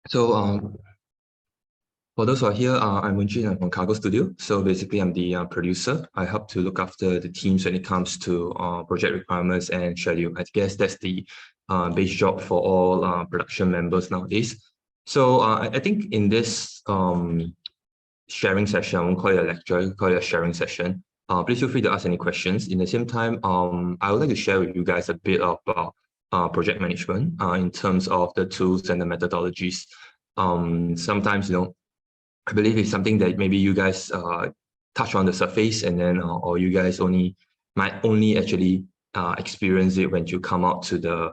So for those who are here, I'm Wen Jun, I'm from Cargo Studio. So basically, I'm the producer. I help to look after the teams when it comes to project requirements and schedule. I guess that's the base job for all production members nowadays. So I think in this sharing session, I won't call it a lecture, I'll call it a sharing session. Please feel free to ask any questions. In the same time, I would like to share with you guys a bit about project management in terms of the tools and the methodologies. Sometimes, I believe it's something that maybe you guys touch on the surface, and then or you guys might only actually experience it when you come out to the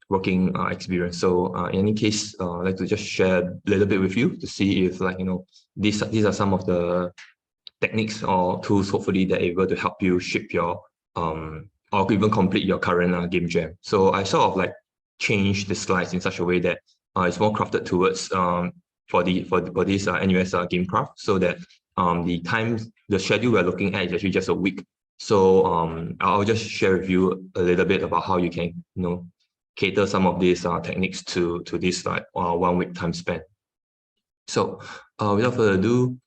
working experience. So in any case, I'd like to just share a little bit with you to see if these are some of the techniques or tools hopefully that are able to help you ship your or even complete your current game jam. So I sort of change the slides in such a way that it's more crafted towards for this NUS GameCraft, so that the schedule we're looking at is actually just a week. So I'll just share with you a little bit about how you can cater some of these techniques to this 1 week time span. So without further ado,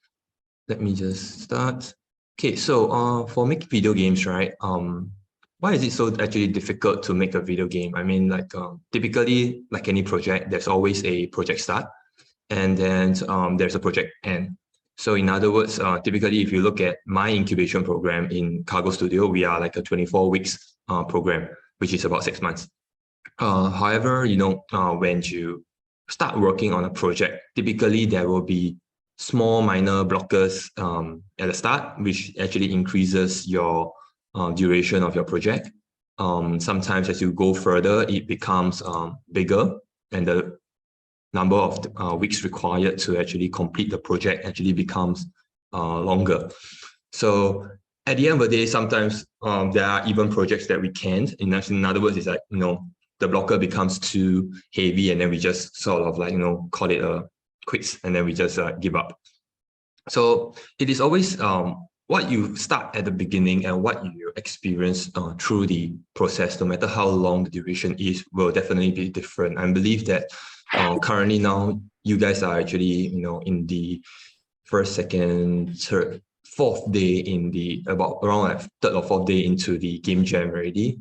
let me just start. Okay, so for making video games, right? Why is it so actually difficult to make a video game? I mean, typically, like any project, there's always a project start, and then there's a project end. So in other words, typically, if you look at my incubation program in Cargo Studio, we are like a 24 weeks program, which is about 6 months. However, when you start working on a project, typically there will be small minor blockers at the start, which actually increases your duration of your project. Sometimes as you go further, it becomes bigger, and the number of weeks required to actually complete the project actually becomes longer. So at the end of the day, sometimes there are even projects that we can't. In other words, it's the blocker becomes too heavy, and then we just sort of call it a quits, and then we just give up. So it is always what you start at the beginning and what you experience through the process, no matter how long the duration is, will definitely be different. I believe that currently now you guys are actually in the first, second, third, fourth day in the around third or fourth day into the game jam already.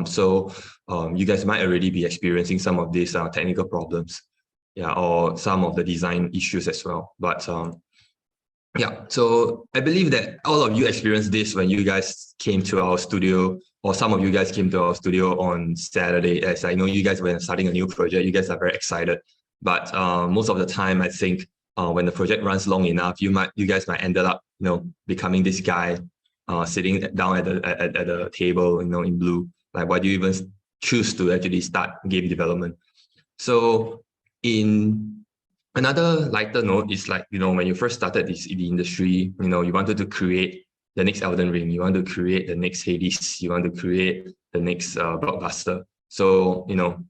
So you guys might already be experiencing some of these technical problems, or some of the design issues as well. But yeah, so I believe that all of you experienced this when you guys came to our studio, or some of you guys came to our studio on Saturday. As I know you guys, when starting a new project, you guys are very excited. But most of the time, I think when the project runs long enough, you guys might end up becoming this guy sitting down at the table in blue. Like, why do you even choose to actually start game development? So in another lighter note is when you first started the industry, you wanted to create the next Elden Ring, you want to create the next Hades, you want to create the next blockbuster. So,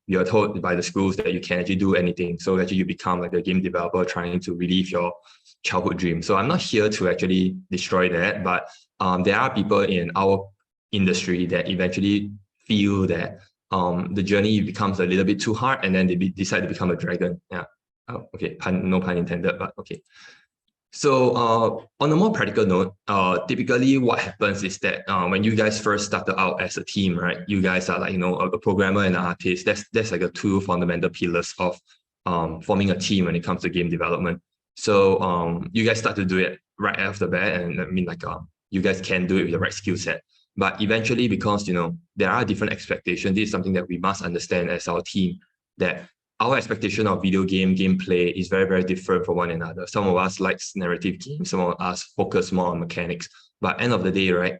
you're told by the schools that you can actually do anything. So actually you become like a game developer trying to relive your childhood dream. So I'm not here to actually destroy that, but there are people in our industry that eventually feel that the journey becomes a little bit too hard, and then they decide to become a dragon. Yeah. Oh, okay, no pun intended, but okay. So on a more practical note, typically what happens is that when you guys first started out as a team, right, you guys are a programmer and an artist. That's like the two fundamental pillars of forming a team when it comes to game development. So you guys start to do it right off the bat, and I mean you guys can do it with the right skill set. But eventually, because there are different expectations, this is something that we must understand as our team, that our expectation of video game gameplay is very, very different from one another. Some of us like narrative games, some of us focus more on mechanics. But end of the day, right,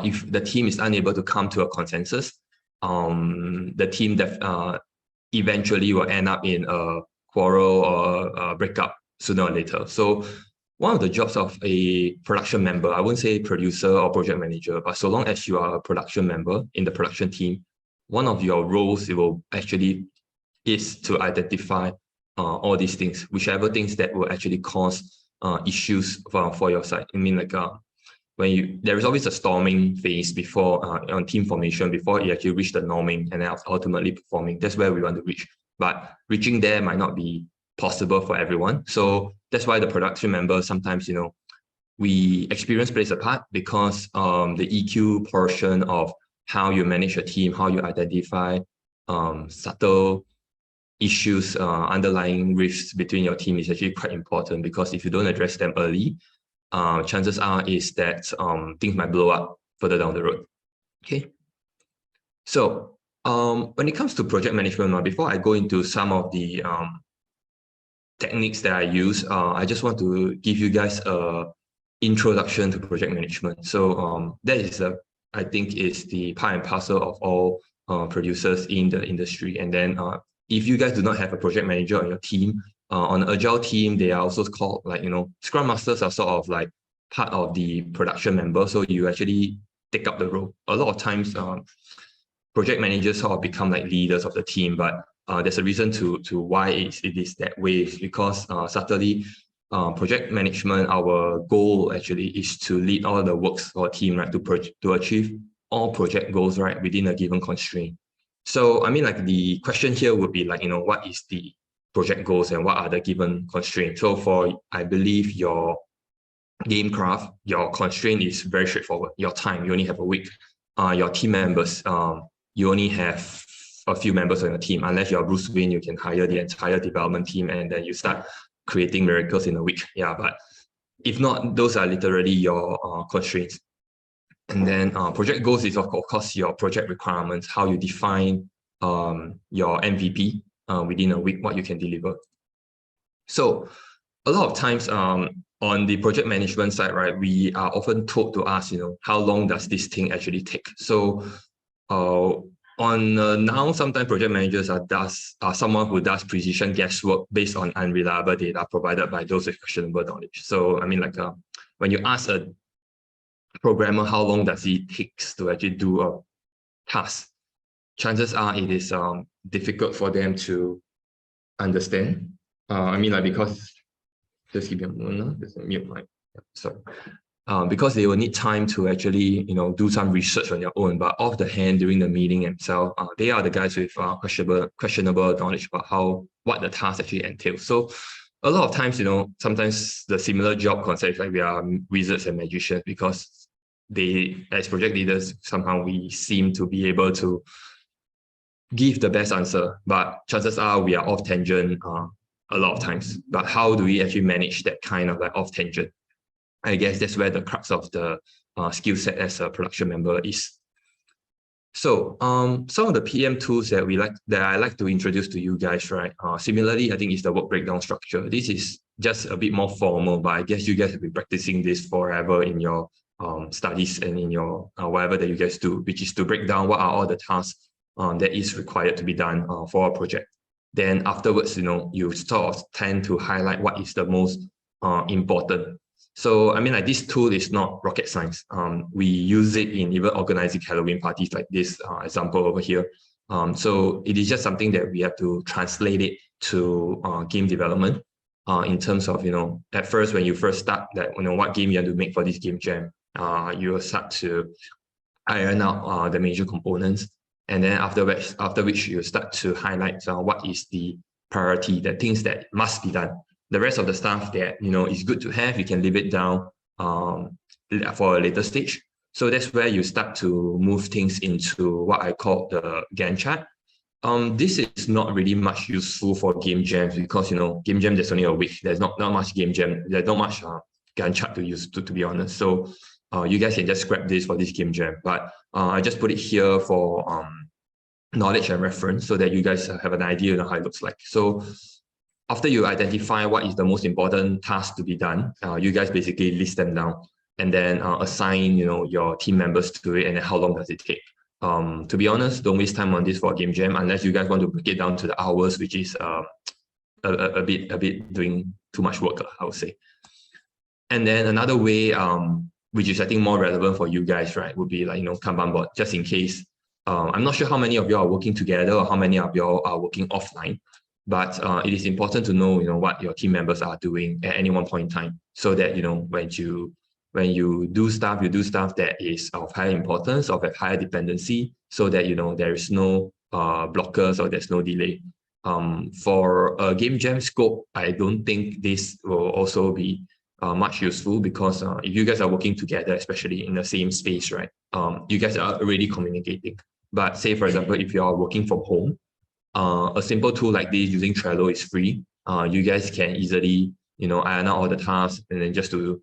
if the team is unable to come to a consensus, the team that eventually will end up in a quarrel or a breakup sooner or later. So one of the jobs of a production member, I wouldn't say producer or project manager, but so long as you are a production member in the production team, one of your roles is to identify all these things, whichever things that will actually cause issues for your side. I mean, there is always a storming phase before on team formation, before you actually reach the norming and then ultimately performing. That's where we want to reach. but reaching there might not be possible for everyone. So that's why the production members sometimes, experience plays a part, because the EQ portion of how you manage a team, how you identify subtle issues, underlying risks between your team is actually quite important, because if you don't address them early, chances are is that things might blow up further down the road. Okay. So when it comes to project management, before I go into some of the techniques that I use, I just want to give you guys a introduction to project management. So that is I think is the part and parcel of all producers in the industry. And then if you guys do not have a project manager on your team, on an agile team, they are also called Scrum Masters are sort of like part of the production member. So you actually take up the role. A lot of times, project managers sort of become like leaders of the team, but there's a reason to why it is that way. It's because certainly project management, our goal actually is to lead all the works for a team, right, to achieve all project goals, right, within a given constraint. So I mean, like, the question here would be like, what is the project goals and what are the given constraints? So for, I believe, your GameCraft, your constraint is very straightforward. Your time, you only have a week. Your team members, you only have a few members on your team. Unless you're Bruce Wayne, you can hire the entire development team and then you start creating miracles in a week. Yeah, but if not, those are literally your constraints. And then project goals is of course your project requirements, how you define your MVP within a week, what you can deliver. So a lot of times on the project management side, right, we are often told to ask, how long does this thing actually take? So now, sometimes project managers are someone who does precision guesswork based on unreliable data provided by those with questionable knowledge. So I mean, like, when you ask a programmer how long does it takes to actually do a task, chances are it is difficult for them to understand. I mean, like, because just give me a moment, just mute my, sorry. Because they will need time to actually, do some research on their own, but off the hand during the meeting themselves, they are the guys with questionable knowledge about what the task actually entails. So a lot of times, sometimes the similar job concepts, like we are wizards and magicians, because they, as project leaders, somehow we seem to be able to give the best answer, but chances are we are off tangent a lot of times. But how do we actually manage that kind of like off tangent? I guess that's where the crux of the skill set as a production member is. So some of the PM tools that I like to introduce to you guys, right? Similarly, I think it's the work breakdown structure. This is just a bit more formal, but I guess you guys have been practicing this forever in your studies and in your whatever that you guys do, which is to break down what are all the tasks that is required to be done for a project. Then afterwards, you sort of tend to highlight what is the most important. So I mean, like, this tool is not rocket science. We use it in even organizing Halloween parties, like this example over here. So it is just something that we have to translate it to game development. In terms of, at first when you first start that, what game you have to make for this game jam, you will start to iron out the major components, and then after which you start to highlight what is the priority, the things that must be done. The rest of the stuff that is good to have, you can leave it down for a later stage. So that's where you start to move things into what I call the Gantt chart. This is not really much useful for game jams, because game jam there's only a week. There's not much game jam. There's not much Gantt chart to use, to be honest. So you guys can just scrap this for this game jam. But I just put it here for knowledge and reference, so that you guys have an idea of how it looks like. So after you identify what is the most important task to be done, you guys basically list them down and then assign your team members to it, and then how long does it take. To be honest, don't waste time on this for a game jam unless you guys want to break it down to the hours, which is a bit doing too much work, I would say. And then another way, which is I think more relevant for you guys, right, would be like Kanban board, just in case. I'm not sure how many of you are working together or how many of you are working offline. But it is important to know, what your team members are doing at any one point in time, so that when you do stuff that is of higher importance, of higher dependency, so that there is no blockers or there's no delay. For a game jam scope, I don't think this will also be much useful, because if you guys are working together, especially in the same space, right? You guys are already communicating. But say, for example, if you are working from home, a simple tool like this using Trello is free. You guys can easily, iron out all the tasks, and then just to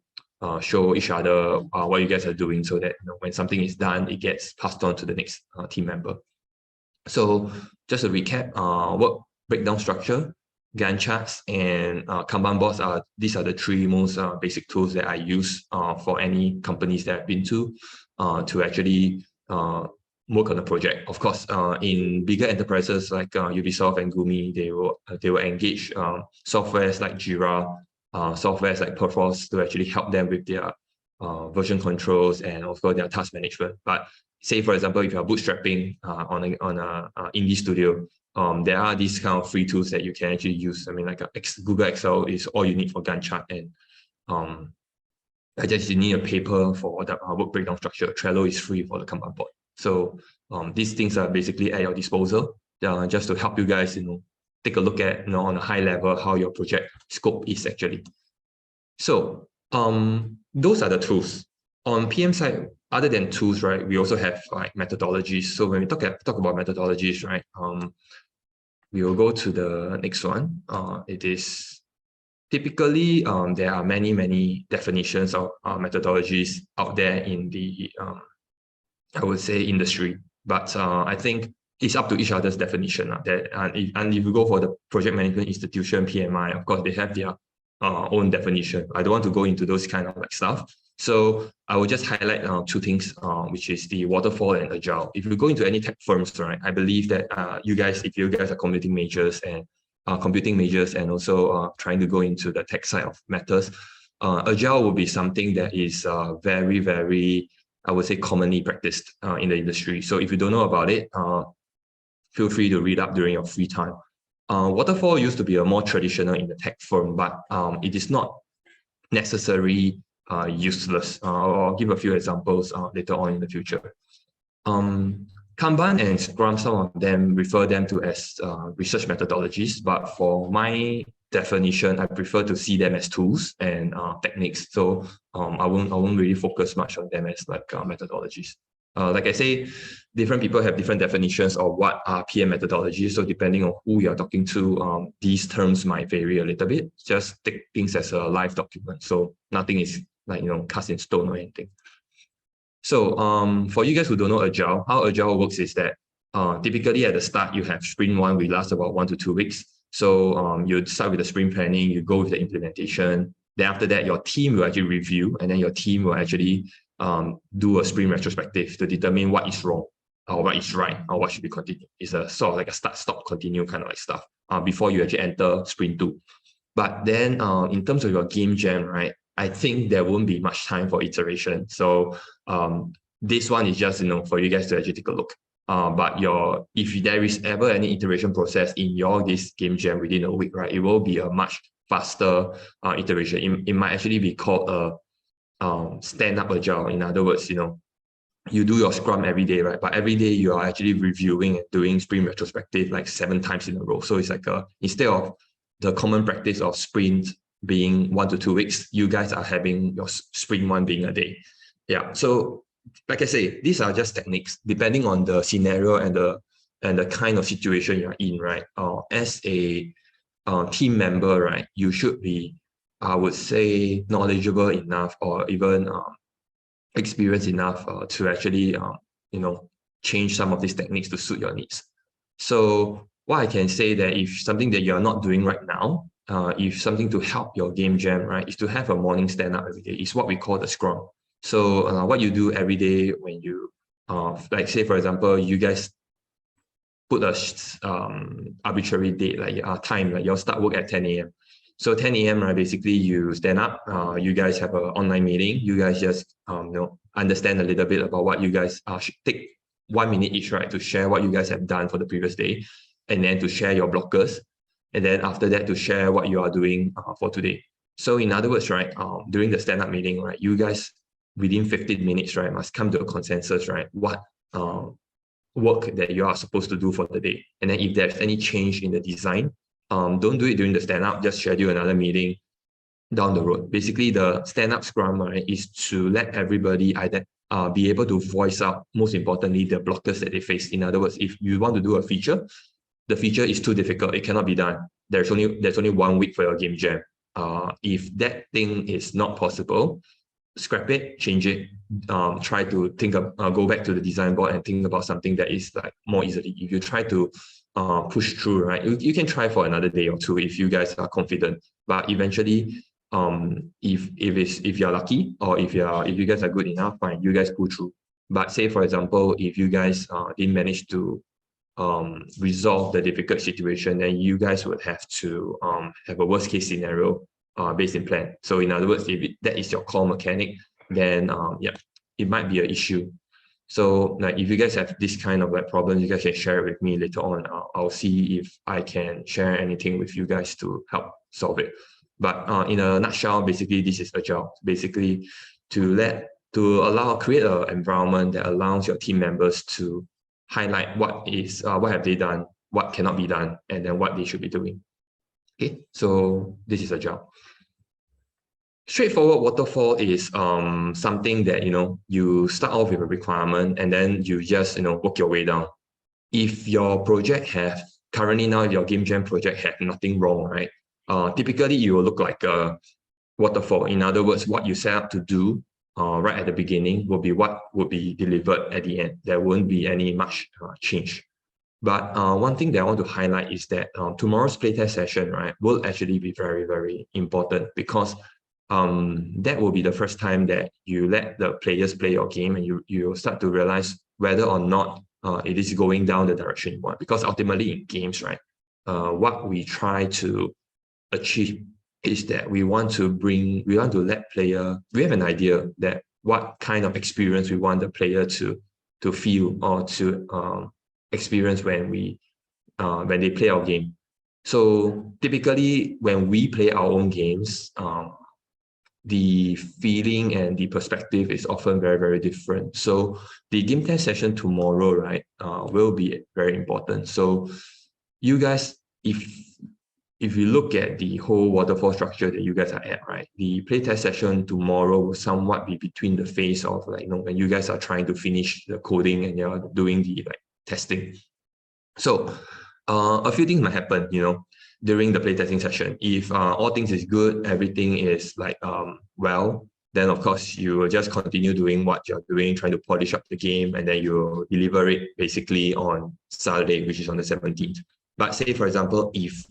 show each other what you guys are doing, so that when something is done, it gets passed on to the next team member. So just to recap, work breakdown structure, Gantt charts, and Kanban boards these are the three most basic tools that I use for any companies that I've been to actually work on a project. Of course, in bigger enterprises like Ubisoft and Gumi, they will engage softwares like Jira, softwares like Perforce to actually help them with their version controls and of course their task management. But say, for example, if you are bootstrapping on a indie studio, there are these kind of free tools that you can actually use. I mean, like Google Excel is all you need for Gantt chart, and I just need a paper for the work breakdown structure. Trello is free for the Kanban board. So these things are basically at your disposal, just to help you guys, take a look at, on a high level, how your project scope is actually. So those are the tools. On PM side, other than tools, right, we also have like methodologies. So when we talk about methodologies, right, we will go to the next one. It is typically there are many definitions of methodologies out there in the I would say industry, but I think it's up to each other's definition. And if you go for the project management institution PMI, of course they have their own definition. I don't want to go into those kind of like stuff. So I will just highlight two things, which is the waterfall and agile. If you go into any tech firms, right, I believe that if you guys are computing majors and also trying to go into the tech side of matters, agile will be something that is very, I would say, commonly practiced in the industry. So if you don't know about it, feel free to read up during your free time. Waterfall used to be a more traditional in the tech firm, but it is not necessarily useless. I'll give a few examples later on in the future. Kanban and Scrum, some of them refer them to as research methodologies, but for my definition, I prefer to see them as tools and techniques. So I won't really focus much on them as like methodologies. Like I say, different people have different definitions of what are PM methodologies. So depending on who you're talking to, these terms might vary a little bit. Just take things as a live document. So nothing is like, cast in stone or anything. So for you guys who don't know Agile, how Agile works is that typically at the start, you have sprint one, which lasts about 1 to 2 weeks. So you start with the sprint planning, you go with the implementation. Then after that, your team will actually review, and then your team will actually do a sprint retrospective to determine what is wrong or what is right or what should be continued. It's a sort of like a start, stop, continue kind of like stuff before you actually enter sprint 2. But then in terms of your game jam, right, I think there won't be much time for iteration. So this one is just, for you guys to actually take a look. But if there is ever any iteration process in this game jam within a week, right, it will be a much faster iteration. It might actually be called a stand-up agile. In other words, you do your scrum every day, right? But every day you are actually reviewing and doing sprint retrospective like 7 times in a row. So it's like instead of the common practice of sprint being 1 to 2 weeks, you guys are having your sprint 1 being a day. Yeah. So like I say, these are just techniques depending on the scenario and the kind of situation you're in, right? As a team member, right, you should be, I would say, knowledgeable enough or even experienced enough to actually, change some of these techniques to suit your needs. So what I can say that if something that you're not doing right now, if something to help your game jam, right, is to have a morning stand-up every day, is what we call the scrum. So what you do every day when you, like say, for example, you guys put a arbitrary date, like time, like you'll start work at 10 a.m. So 10 a.m., right, basically you stand up, you guys have an online meeting, you guys just understand a little bit about what you guys should take 1 minute each, right, to share what you guys have done for the previous day, and then to share your blockers, and then after that to share what you are doing for today. So in other words, right, during the stand-up meeting, right, you guys within 15 minutes, right, must come to a consensus, right, what work that you are supposed to do for the day. And then if there's any change in the design, don't do it during the stand-up, just schedule another meeting down the road. Basically, the stand-up scrum, right, is to let everybody be able to voice out, most importantly, the blockers that they face. In other words, if you want to do a feature, the feature is too difficult, it cannot be done. There's only 1 week for your game jam. If that thing is not possible, scrap it, change it, try to go back to the design board and think about something that is like more easily. If you try to push through, right, you can try for another day or two if you guys are confident. But eventually, if you're lucky, or if you guys are good enough, fine, you guys pull through. But say, for example, if you guys didn't manage to resolve the difficult situation, then you guys would have to have a worst case scenario based in plan. So in other words, if that is your core mechanic, then yeah, it might be an issue. So like if you guys have this kind of like problems, you guys can share it with me later on. I'll see if I can share anything with you guys to help solve it. But in a nutshell, basically this is Agile. Basically create an environment that allows your team members to highlight what have they done, what cannot be done, and then what they should be doing. Okay, so this is Agile. Straightforward waterfall is something that you start off with a requirement and then you just work your way down. If your project currently now your game jam project have nothing wrong, right? Typically it will look like a waterfall. In other words, what you set up to do right at the beginning will be what would be delivered at the end. There won't be any much change. But one thing that I want to highlight is that tomorrow's playtest session, right, will actually be very, very important, because that will be the first time that you let the players play your game, and you'll start to realize whether or not it is going down the direction you want. Because ultimately in games, right, what we try to achieve is that we have an idea that what kind of experience we want the player to feel or to experience when they play our game. So typically when we play our own games, the feeling and the perspective is often very, very different. So the game test session tomorrow, right, will be very important. So you guys, if you look at the whole waterfall structure that you guys are at, right, the playtest session tomorrow will somewhat be between the phase of like, when you guys are trying to finish the coding and you're doing the testing. So a few things might happen, during the playtesting session. If all things is good, everything is like well, then of course you will just continue doing what you're doing, trying to polish up the game, and then you deliver it basically on Saturday, which is on the 17th. But say, for example, if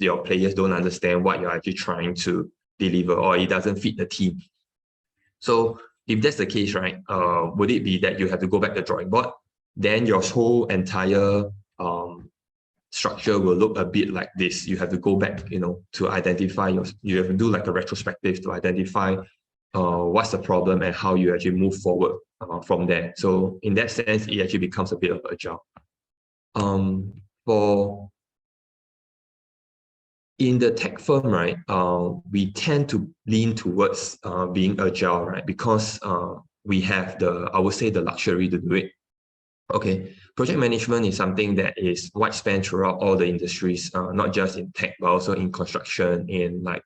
your players don't understand what you're actually trying to deliver, or it doesn't fit the team. So if that's the case, right, would it be that you have to go back to the drawing board? Then your whole entire structure will look a bit like this. You have to go back, to identify you have to do like a retrospective to identify what's the problem and how you actually move forward from there. So in that sense, it actually becomes a bit of Agile. In the tech firm, right, we tend to lean towards being Agile, right, because we have I would say, the luxury to do it. Okay, project management is something that is widespread throughout all the industries, not just in tech, but also in construction, in like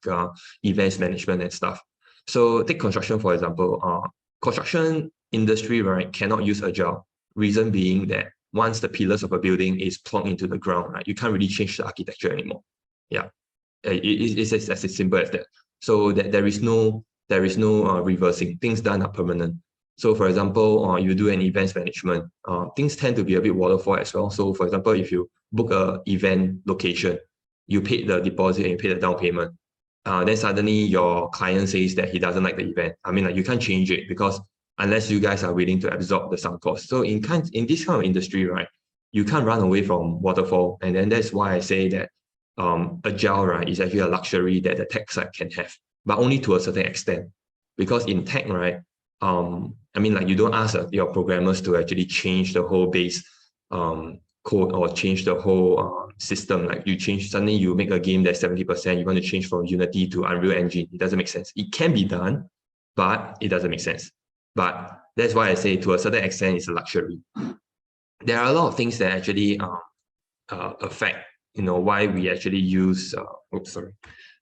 events management and stuff. So take construction, for example. Construction industry, right, cannot use Agile. Reason being that once the pillars of a building is plugged into the ground, right, you can't really change the architecture anymore. Yeah, it's as simple as that. So that there is no reversing. Things done are permanent. So for example, you do an events management, things tend to be a bit waterfall as well. So for example, if you book an event location, you paid the deposit and you pay the down payment. Then suddenly your client says that he doesn't like the event. I mean, like, you can't change it, because unless you guys are willing to absorb the sunk cost. So in this kind of industry, right, you can't run away from waterfall. And then that's why I say that Agile, right, is actually a luxury that the tech side can have, but only to a certain extent. Because in tech, right, I mean, like, you don't ask your programmers to actually change the whole base code or change the whole system. Like, suddenly you make a game that's 70%, you want to change from Unity to Unreal Engine. It doesn't make sense. It can be done, but it doesn't make sense. But that's why I say to a certain extent it's a luxury. There are a lot of things that actually affect, why we actually use,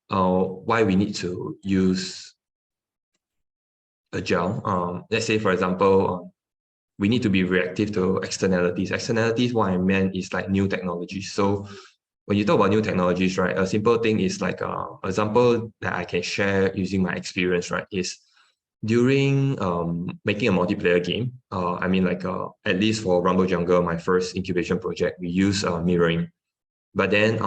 why we need to use Agile. Let's say, for example, we need to be reactive to externalities. Externalities, what I meant is like new technologies. So when you talk about new technologies, right, a simple thing is like example that I can share using my experience, right, is during making a multiplayer game. At least for Rumble Jungle, my first incubation project, we use mirroring. But then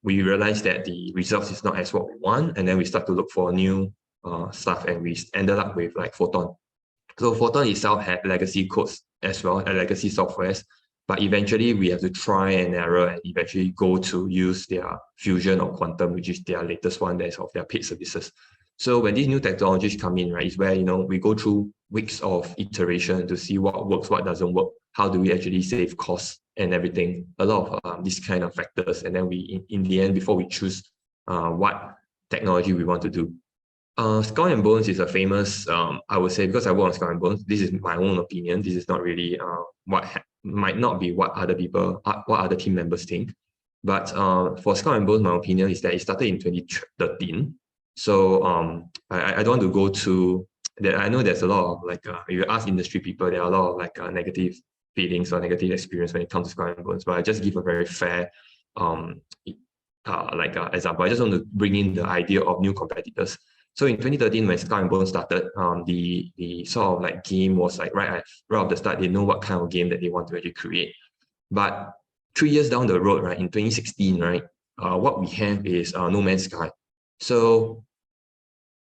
we realized that the results is not as what we want, and then we start to look for new stuff, and we ended up with like Photon. So Photon itself had legacy codes as well, and legacy softwares, but eventually we have to try and error and eventually go to use their Fusion or Quantum, which is their latest one that is of their paid services. So when these new technologies come in, right, is where, we go through weeks of iteration to see what works, what doesn't work, how do we actually save costs and everything, a lot of these kind of factors. And then we, in the end, before we choose what technology we want to do. Skull and Bones is a famous, I would say, because I work on Skull and Bones, this is my own opinion. This is not really might not be what other people, what other team members think. But for Skull and Bones, my opinion is that it started in 2013. So I don't want to go to that. I know there's a lot of like, if you ask industry people, there are a lot of like negative feelings or negative experience when it comes to Skull and Bones. But I just give a very fair example. I just want to bring in the idea of new competitors. So in 2013, when Skull and Bones started, the sort of like game was like right off the start, they know what kind of game that they want to actually create. But 3 years down the road, right, in 2016, right, what we have is No Man's Sky. So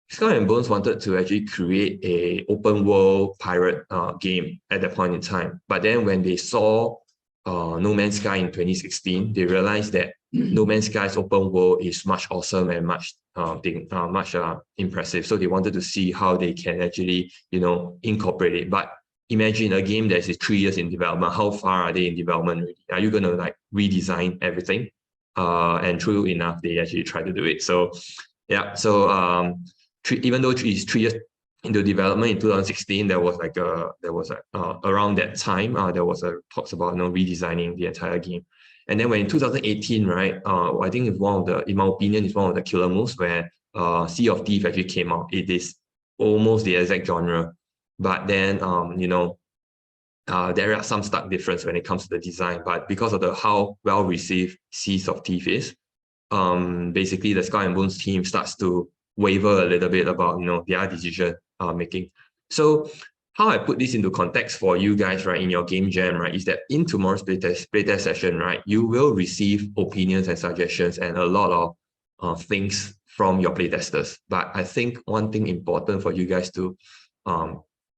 Skull and Bones wanted to actually create a open world pirate game at that point in time. But then when they saw No Man's Sky in 2016, they realized that No Man's Sky's open world is much awesome and much impressive. So they wanted to see how they can actually, incorporate it. But imagine a game that is 3 years in development. How far are they in development already? Are you gonna like redesign everything? And true enough, they actually tried to do it. So yeah, so even though it's 3 years into development in 2016, around that time there was a talks about redesigning the entire game. And then when in 2018, right, I think it's in my opinion, is one of the killer moves where Sea of Thieves actually came out. It is almost the exact genre, but then there are some stark difference when it comes to the design. But because of how well received Seas of Thieves is, basically the Skull and Bones team starts to waver a little bit about their decision making. So how I put this into context for you guys, right, in your game jam, right, is that in tomorrow's playtest session, right, you will receive opinions and suggestions and a lot of things from your playtesters. But I think one thing important for you guys to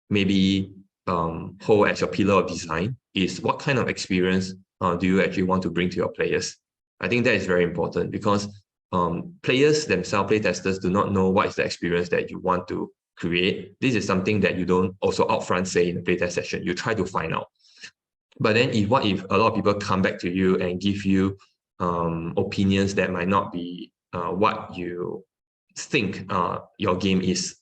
maybe hold as your pillar of design is what kind of experience do you actually want to bring to your players. I think that is very important because players themselves, playtesters, do not know what is the experience that you want to create. This is something that you don't also upfront say in the playtest session. You try to find out. But then what if a lot of people come back to you and give you opinions that might not be what you think your game is?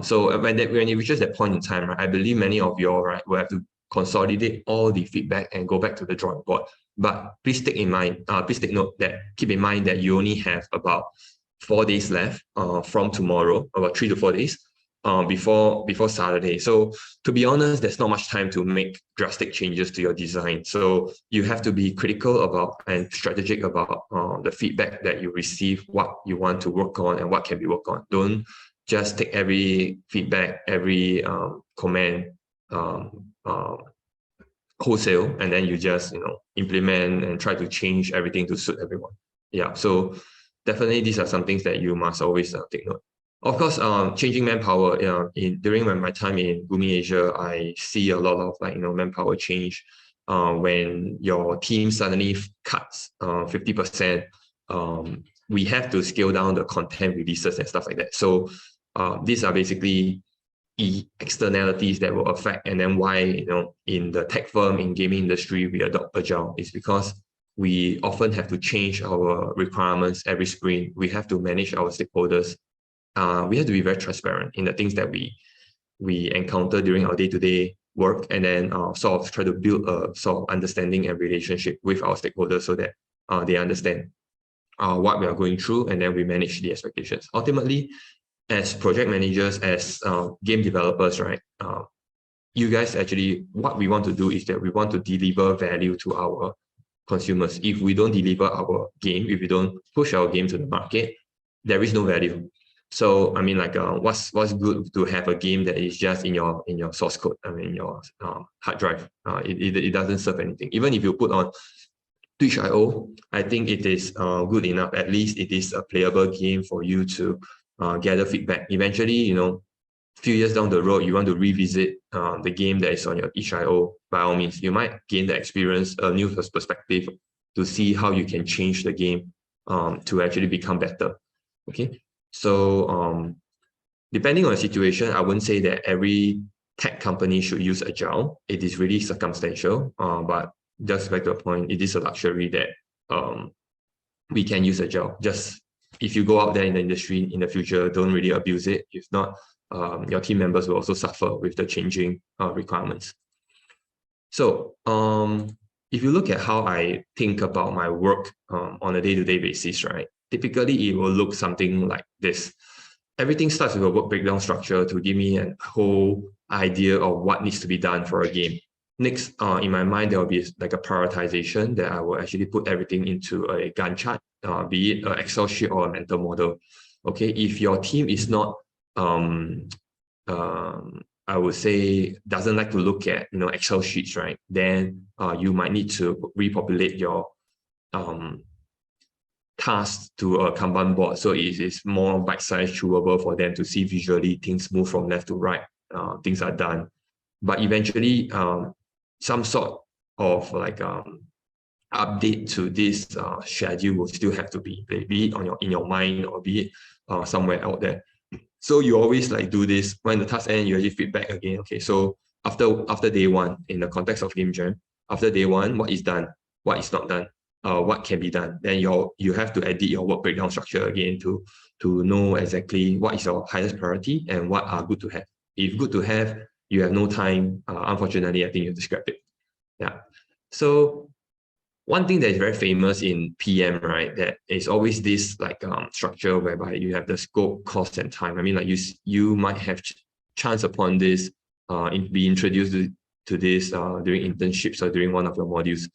So when it reaches that point in time, right, I believe many of you all, right, will have to consolidate all the feedback and go back to the drawing board. But please take note that keep in mind that you only have about 4 days left from tomorrow, about 3 to 4 days before Saturday. So to be honest, there's not much time to make drastic changes to your design. So you have to be critical about and strategic about the feedback that you receive, what you want to work on and what can be worked on. Don't just take every feedback, every comment wholesale, and then you just implement and try to change everything to suit everyone. Yeah, so definitely these are some things that you must always take note. Of course, changing manpower. During my time in Gumi Asia, I see a lot of manpower change. When your team suddenly cuts 50%, we have to scale down the content releases and stuff like that. So these are basically the externalities that will affect, and then why in the tech firm, in gaming industry, we adopt Agile is because we often have to change our requirements every sprint. We have to manage our stakeholders. We have to be very transparent in the things that we we encounter during our day-to-day work, and then sort of try to build a sort of understanding and relationship with our stakeholders so that they understand what we are going through, and then we manage the expectations. Ultimately, as project managers, as game developers, right? You guys actually, what we want to do is that we want to deliver value to our consumers. If we don't deliver our game, if we don't push our game to the market, there is no value. So I mean, like, what's good to have a game that is just in your source code, I mean, your hard drive. It doesn't serve anything. Even if you put on Twitch.io, I think it is good enough. At least it is a playable game for you to gather feedback. Eventually, you know, few years down the road, you want to revisit the game that is on your itch.io, by all means, you might gain the experience, a new perspective to see how you can change the game to actually become better. Okay, so depending on the situation, I wouldn't say that every tech company should use Agile. It is really circumstantial, but just back to the point, it is a luxury that we can use Agile. Just if you go out there in the industry in the future, don't really abuse it. If not, your team members will also suffer with the changing requirements. So if you look at how I think about my work on a day-to-day basis, right? Typically, it will look something like this. Everything starts with a work breakdown structure to give me a whole idea of what needs to be done for a game. Next, in my mind, there will be like a prioritization that I will actually put everything into a Gantt chart, be it an Excel sheet or a mental model. Okay, if your team is not I would say doesn't like to look at Excel sheets, right? Then you might need to repopulate your tasks to a Kanban board, so it is more bite-sized, chewable for them to see visually things move from left to right. Things are done, but eventually some sort of like update to this schedule will still have to be it in your mind, or be it somewhere out there. So you always like do this when the task ends, you actually feedback again. Okay, so after day one, in the context of game jam, after day one, what is done, what is not done, what can be done. Then you have to edit your work breakdown structure again to know exactly what is your highest priority and what are good to have. If good to have, you have no time, unfortunately, I think you have to scrap it. Yeah. So one thing that is very famous in PM, right, that is always this like structure whereby you have the scope, cost, and time. I mean, like you might have chance upon this, be introduced to this during internships or during one of your modules.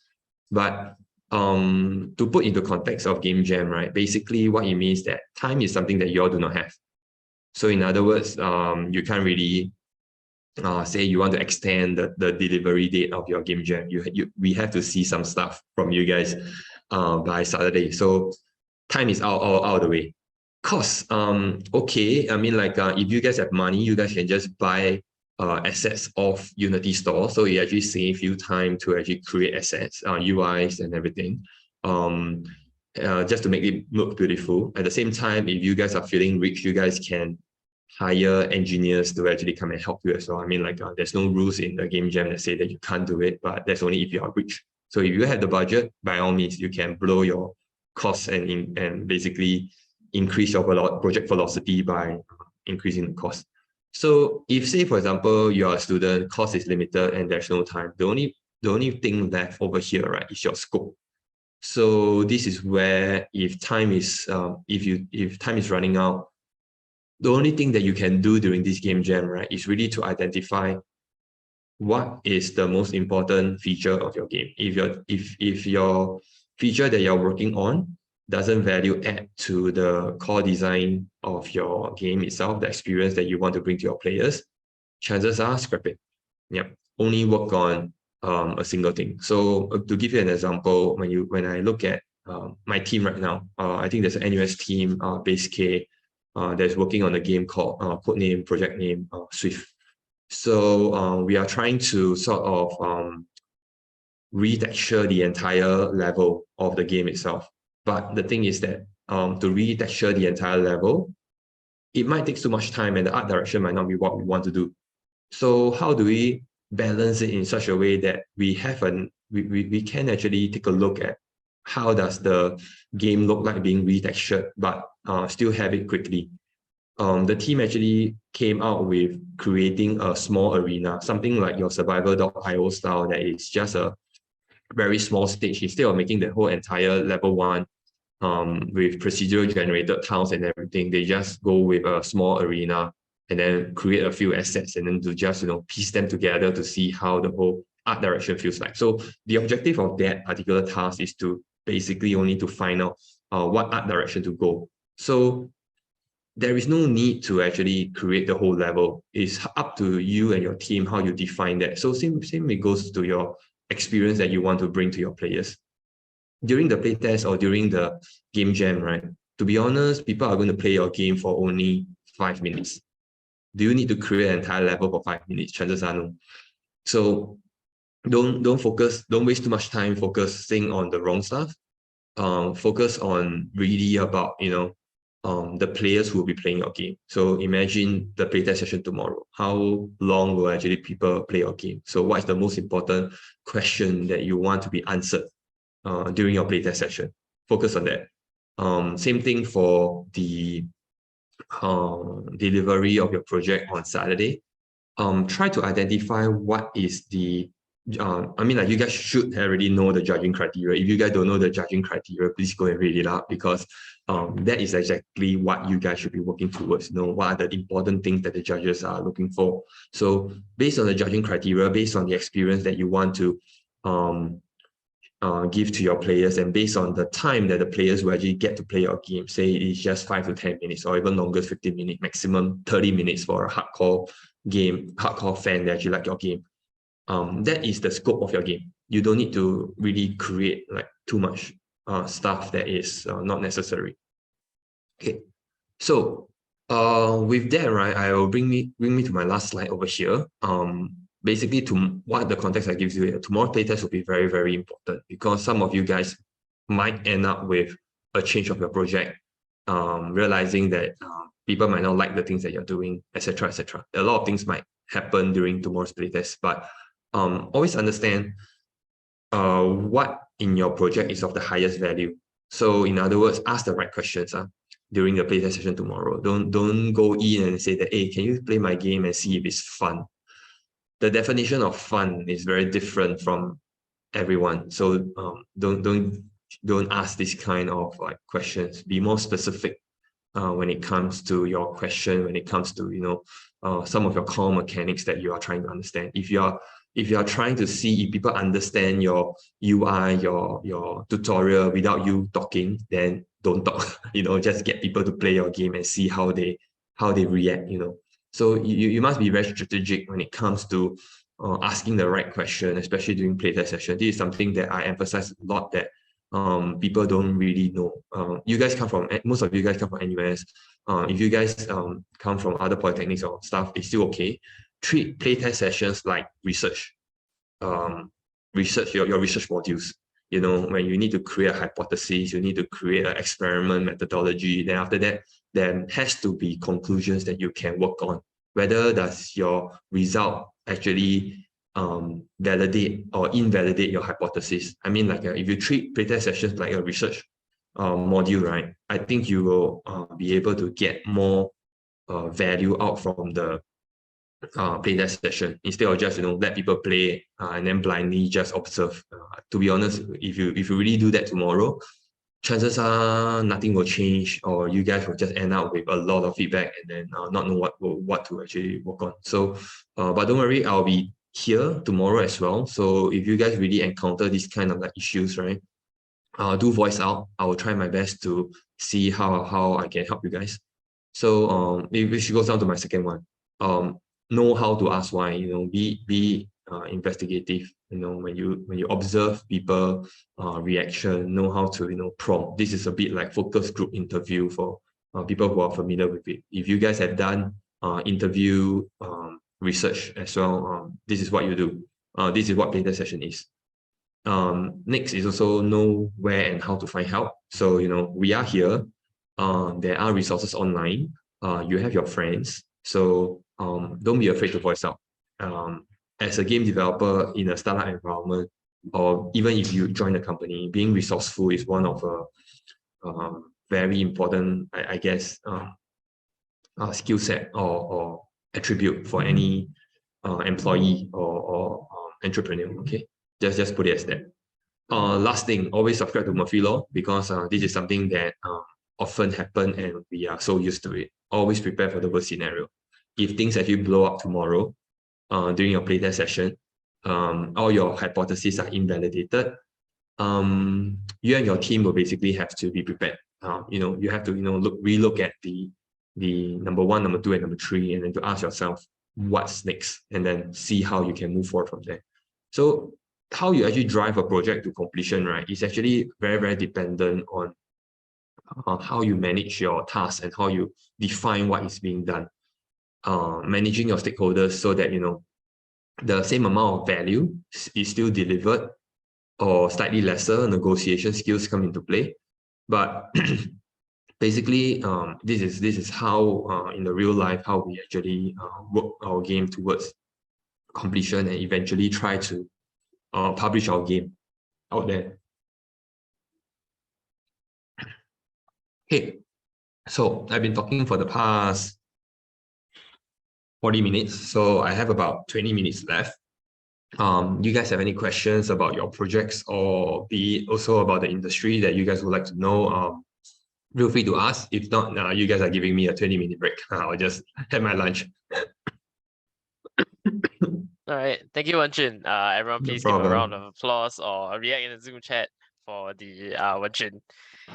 But to put into context of game jam, right, basically what it means that time is something that you all do not have. So in other words, you can't really say you want to extend the delivery date of your game jam. We have to see some stuff from you guys by Saturday. So time is out of the way. Cost, okay. I mean, like if you guys have money, you guys can just buy assets off Unity store. So it actually saves you time to actually create assets, UIs and everything. Just to make it look beautiful. At the same time, if you guys are feeling rich, you guys can hire engineers to actually come and help you as well. I mean, like there's no rules in the game jam that say that you can't do it, but that's only if you are rich. So if you have the budget, by all means, you can blow your costs and basically increase your project velocity by increasing the cost. So if, say, for example, you are a student, cost is limited and there's no time, the only thing left over here, right, is your scope. So this is where if time is running out, the only thing that you can do during this game jam, right, is really to identify what is the most important feature of your game. If your feature that you're working on doesn't value add to the core design of your game itself, the experience that you want to bring to your players, chances are scrap it. Yeah, only work on a single thing. So to give you an example, when I look at my team right now, I think there's an NUS team, Base K, that's working on a game called codename, project name, Swift. So we are trying to sort of retexture the entire level of the game itself. But the thing is that to retexture the entire level, it might take too much time and the art direction might not be what we want to do. So how do we balance it in such a way that we can actually take a look at how does the game look like being retextured, but still have it quickly? the team actually came out with creating a small arena, something like your survivor.io style, that is just a very small stage. Instead of making the whole entire level 1 with procedural generated tiles and everything, they just go with a small arena and then create a few assets and then to just piece them together to see how the whole art direction feels like. So the objective of that particular task is to basically only to find out what art direction to go. So there is no need to actually create the whole level. It's up to you and your team how you define that. So same it goes to your experience that you want to bring to your players. During the playtest or during the game jam, right? To be honest, people are going to play your game for only 5 minutes. Do you need to create an entire level for 5 minutes? Chances are no. So don't waste too much time focusing on the wrong stuff. Focus on really about the players who will be playing your game. So imagine the playtest session tomorrow. How long will actually people play your game? So what is the most important question that you want to be answered during your playtest session? Focus on that. Same thing for the delivery of your project on Saturday. Try to identify what is the I mean, like, you guys should already know the judging criteria. If you guys don't know the judging criteria, please go and read it up, because that is exactly what you guys should be working towards. What are the important things that the judges are looking for. So based on the judging criteria, based on the experience that you want to give to your players, and based on the time that the players will actually get to play your game, say it's just 5 to 10 minutes or even longer, 15 minutes, maximum 30 minutes for a hardcore fan that actually like your game. That is the scope of your game. You don't need to really create like too much stuff that is not necessary. Okay, so with that, right, I will bring me to my last slide over here. Basically, to what the context I give you here, tomorrow's playtest will be very, very important, because some of you guys might end up with a change of your project, realizing that people might not like the things that you're doing, etc., etc. A lot of things might happen during tomorrow's playtest, but always understand what in your project is of the highest value. So in other words, ask the right questions during the playtest session tomorrow. Don't go in and say that, hey, can you play my game and see if it's fun? The definition of fun is very different from everyone. So don't ask this kind of like questions. Be more specific when it comes to your question, when it comes to some of your core mechanics that you are trying to understand. If you are trying to see if people understand your UI, your tutorial without you talking, then don't talk. Just get people to play your game and see how they react. So you must be very strategic when it comes to asking the right question, especially during playtest session. This is something that I emphasize a lot, that people don't really know. Most of you guys come from NUS. If you guys come from other polytechnics or stuff, it's still okay. Treat playtest sessions like research. Research your research modules. When you need to create a hypothesis, you need to create an experiment methodology. Then after that, there has to be conclusions that you can work on. Whether does your result actually validate or invalidate your hypothesis. I mean, like if you treat playtest sessions like a research module, right? I think you will be able to get more value out from the playtest session, instead of just let people play and then blindly just observe. To be honest, if you really do that tomorrow, chances are nothing will change, or you guys will just end up with a lot of feedback and then not know what to actually work on. So but don't worry, I'll be here tomorrow as well. So if you guys really encounter these kind of like issues, right, do voice out. I will try my best to see how I can help you guys. So which goes down to my second one. Know how to ask why. Be investigative. When you observe people reaction, know how to prompt. This is a bit like focus group interview for people who are familiar with it. If you guys have done interview research as well, this is what you do. This is what playtest session is. Next is also know where and how to find help. So we are here. There are resources online. You have your friends. So don't be afraid to voice out. As a game developer in a startup environment, or even if you join a company, being resourceful is one of very important, I guess, skill set or attribute for any employee or entrepreneur. Okay, just put it as that. Last thing, always subscribe to Murphy Law, because this is something that often happen and we are so used to it. Always prepare for the worst scenario. If things actually blow up tomorrow during your playtest session, all your hypotheses are invalidated, you and your team will basically have to be prepared. You have to relook at the number one, number two, and number three, and then to ask yourself what's next, and then see how you can move forward from there. So how you actually drive a project to completion, right, is actually very, very dependent on how you manage your tasks and how you define what is being done. Managing your stakeholders so that the same amount of value is still delivered, or slightly lesser, negotiation skills come into play. But basically, this is how in the real life, how we actually work our game towards completion and eventually try to publish our game out there. Okay, so I've been talking for the past 40 minutes, so I have about 20 minutes left. You guys have any questions about your projects, or be also about the industry that you guys would like to know? Feel free to ask. If not, you guys are giving me a 20-minute break. I'll just have my lunch. All right, thank you, Wen Jun. Everyone, please give a round of applause or react in the Zoom chat for the Wen Jun.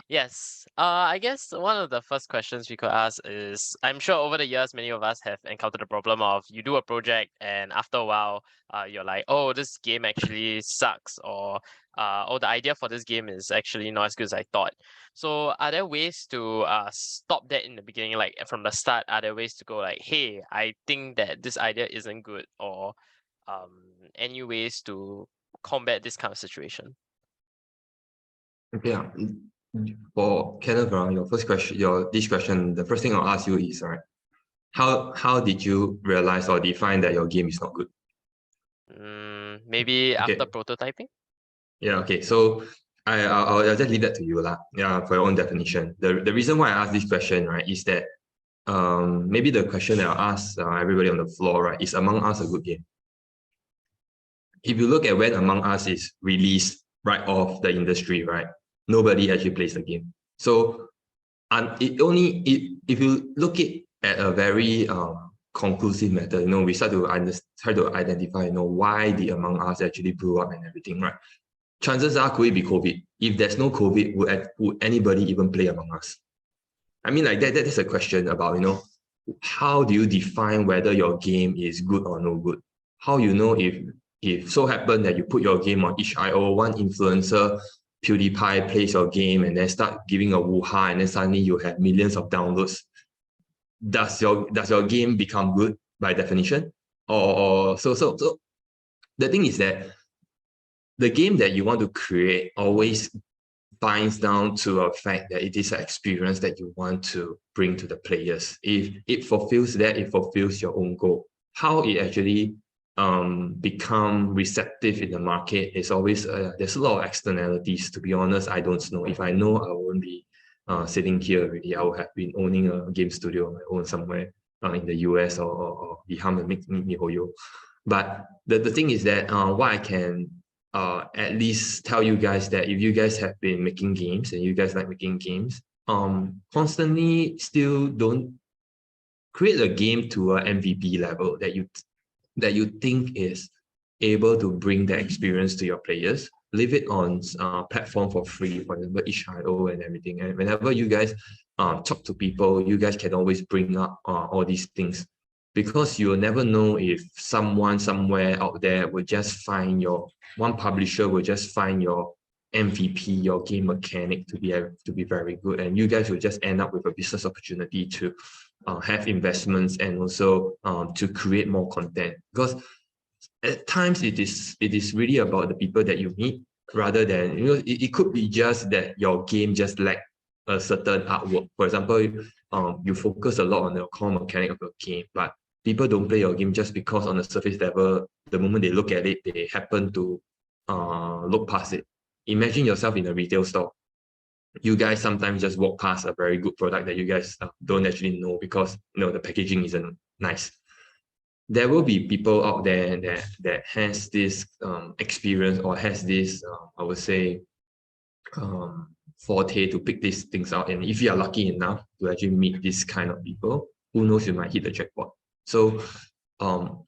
Yes, I guess one of the first questions we could ask is, I'm sure over the years, many of us have encountered the problem of you do a project and after a while, you're like, oh, this game actually sucks, or oh, the idea for this game is actually not as good as I thought. So are there ways to stop that in the beginning, like from the start? Are there ways to go like, hey, I think that this idea isn't good, or any ways to combat this kind of situation? Yeah. For Kenneth, your first question, this question, the first thing I'll ask you is, right, how did you realize or define that your game is not good? Maybe Okay. after prototyping. Yeah. Okay. So I'll just leave that to you, lah. Yeah, for your own definition. The reason why I ask this question, right, is that maybe the question that I'll ask everybody on the floor, right, is Among Us a good game? If you look at when Among Us is released right off the industry, right, nobody actually plays the game. So if you look at a very conclusive method, we start to try to identify, why the Among Us actually blew up and everything, right? Chances are, could it be COVID? If there's no COVID, would anybody even play Among Us? I mean, like that's a question about, how do you define whether your game is good or no good? How you know if so happen that you put your game on itch.io, one influencer, PewDiePie, plays your game and then start giving a woo-ha, and then suddenly you have millions of downloads. Does your game become good by definition? Or so the thing is that the game that you want to create always binds down to a fact that it is an experience that you want to bring to the players. If it fulfills that, it fulfills your own goal. How it actually become receptive in the market is always there's a lot of externalities. To be honest, I don't know. If I know, I won't be sitting here already. I would have been owning a game studio on my own somewhere in the US or behind the MiHoYo. But the thing is that what I can at least tell you guys, that if you guys have been making games and you guys like making games, constantly still don't create a game to an MVP level that you think is able to bring the experience to your players. Leave it on platform for free, for example, itch.io and everything. And whenever you guys talk to people, you guys can always bring up all these things, because you'll never know if someone somewhere out there will just find one publisher will just find your MVP, your game mechanic to be very good, and you guys will just end up with a business opportunity to have investments and also to create more content. Because at times it is really about the people that you meet, rather than it could be just that your game just lack a certain artwork. For example, you focus a lot on the core mechanic of your game, but people don't play your game just because on the surface level, the moment they look at it, they happen to look past it. Imagine yourself in a retail store. you guys sometimes just walk past a very good product that you guys don't actually know because the packaging isn't nice. There will be people out there that has this experience or has this I would say forte to pick these things out. And if you are lucky enough to actually meet this kind of people, who knows, you might hit the jackpot. So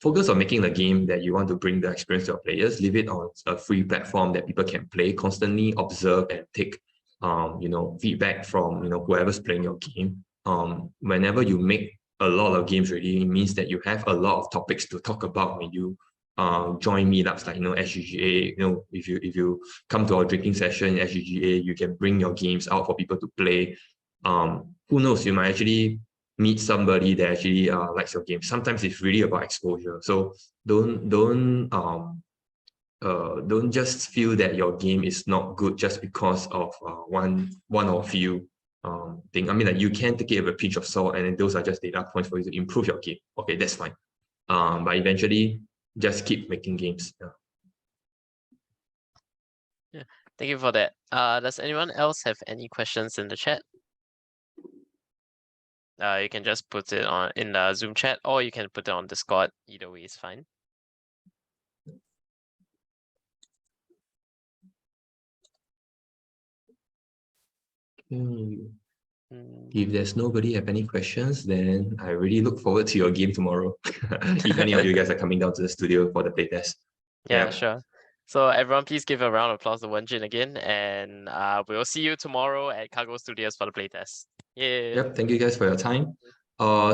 focus on making the game that you want to bring the experience to your players. Leave it on a free platform that people can play, constantly observe and take feedback from whoever's playing your game. Whenever you make a lot of games already, it means that you have a lot of topics to talk about when you join meetups like SGGA. If you come to our drinking session in SGGA, you can bring your games out for people to play. Who knows, you might actually meet somebody that actually likes your game. Sometimes it's really about exposure. So don't just feel that your game is not good just because of one or few thing. I mean, like, you can take it with a pinch of salt, and then those are just data points for you to improve your game. Okay, that's fine. But eventually, just keep making games. Yeah, thank you for that. Does anyone else have any questions in the chat? You can just put it on in the Zoom chat, or you can put it on Discord. Either way is fine. If there's nobody have any questions, then I really look forward to your game tomorrow. If any of you guys are coming down to the studio for the playtest. Yeah, sure. So everyone, please give a round of applause to Wen Jun again, and we'll see you tomorrow at Cargo Studios for the playtest. Yeah. Yep. Thank you guys for your time.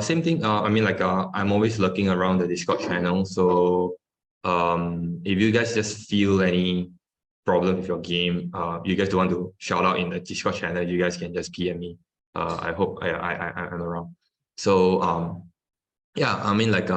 Same thing. I mean, like, I'm always lurking around the Discord channel. So, if you guys just feel any problem with your game, you guys don't want to shout out in the Discord channel, you guys can just PM me. I hope I'm around. So, yeah, I mean, like,